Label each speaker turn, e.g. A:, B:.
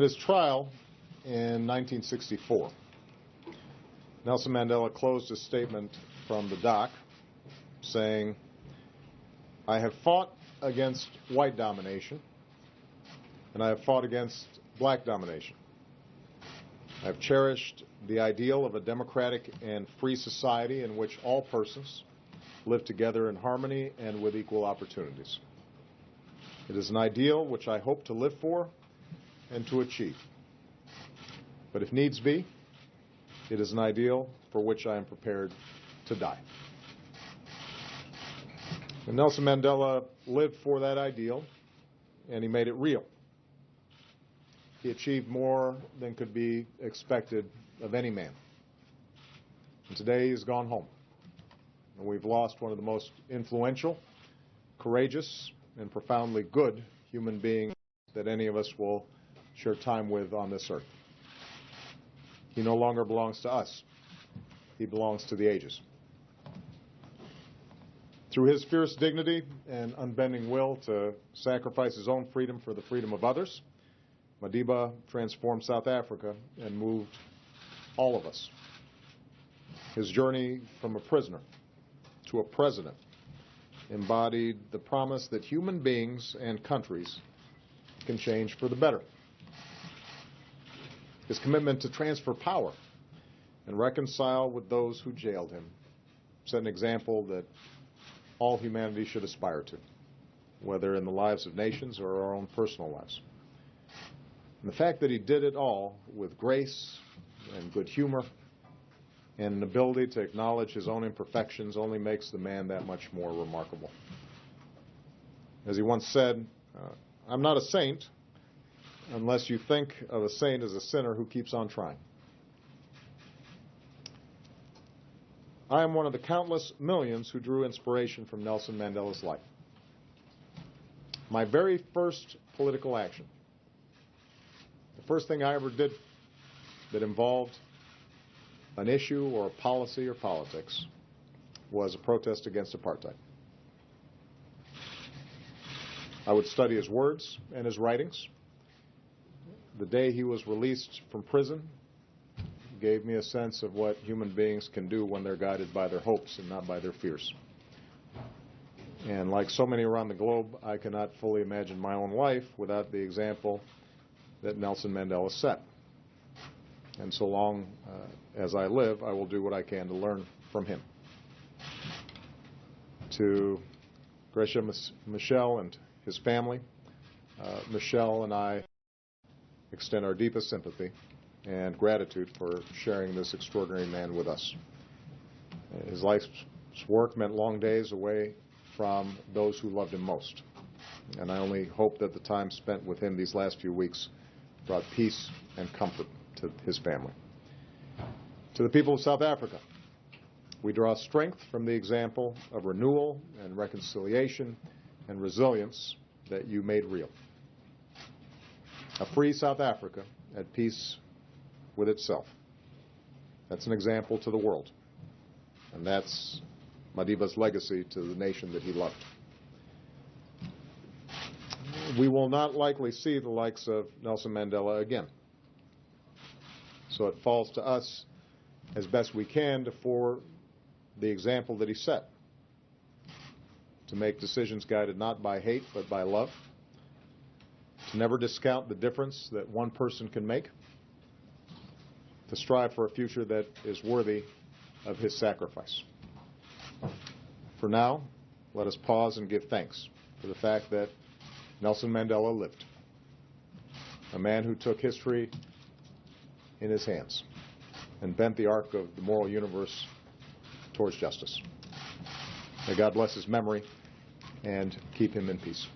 A: At his trial in 1964, Nelson Mandela closed his statement from the dock saying, "I have fought against white domination, and I have fought against black domination. I have cherished the ideal of a democratic and free society in which all persons live together in harmony and with equal opportunities. It is an ideal which I hope to live for and to achieve. But if needs be, it is an ideal for which I am prepared to die." And Nelson Mandela lived for that ideal, and he made it real. He achieved more than could be expected of any man. And today he's gone home. And we've lost one of the most influential, courageous, and profoundly good human beings that any of us will share time with on this earth. He no longer belongs to us. He belongs to the ages. Through his fierce dignity and unbending will to sacrifice his own freedom for the freedom of others, Madiba transformed South Africa and moved all of us. His journey from a prisoner to a president embodied the promise that human beings and countries can change for the better. His commitment to transfer power and reconcile with those who jailed him set an example that all humanity should aspire to, whether in the lives of nations or our own personal lives. And the fact that he did it all with grace and good humor and an ability to acknowledge his own imperfections only makes the man that much more remarkable. As he once said, "I'm not a saint unless you think of a saint as a sinner who keeps on trying." I am one of the countless millions who drew inspiration from Nelson Mandela's life. My very first political action, the first thing I ever did that involved an issue or a policy or politics, was a protest against apartheid. I would study his words and his writings. The day he was released from prison gave me a sense of what human beings can do when they're guided by their hopes and not by their fears. And like so many around the globe, I cannot fully imagine my own life without the example that Nelson Mandela set. And so long as I live, I will do what I can to learn from him. To Gracia Michelle and his family, Michelle and I extend our deepest sympathy and gratitude for sharing this extraordinary man with us. His life's work meant long days away from those who loved him most. And I only hope that the time spent with him these last few weeks brought peace and comfort to his family. To the people of South Africa, we draw strength from the example of renewal and reconciliation and resilience that you made real. A free South Africa at peace with itself. That's an example to the world. And that's Madiba's legacy to the nation that he loved. We will not likely see the likes of Nelson Mandela again. So it falls to us, as best we can, to forward the example that he set. To make decisions guided not by hate, but by love. To never discount the difference that one person can make. To strive for a future that is worthy of his sacrifice. For now, let us pause and give thanks for the fact that Nelson Mandela lived. A man who took history in his hands and bent the arc of the moral universe towards justice. May God bless his memory and keep him in peace.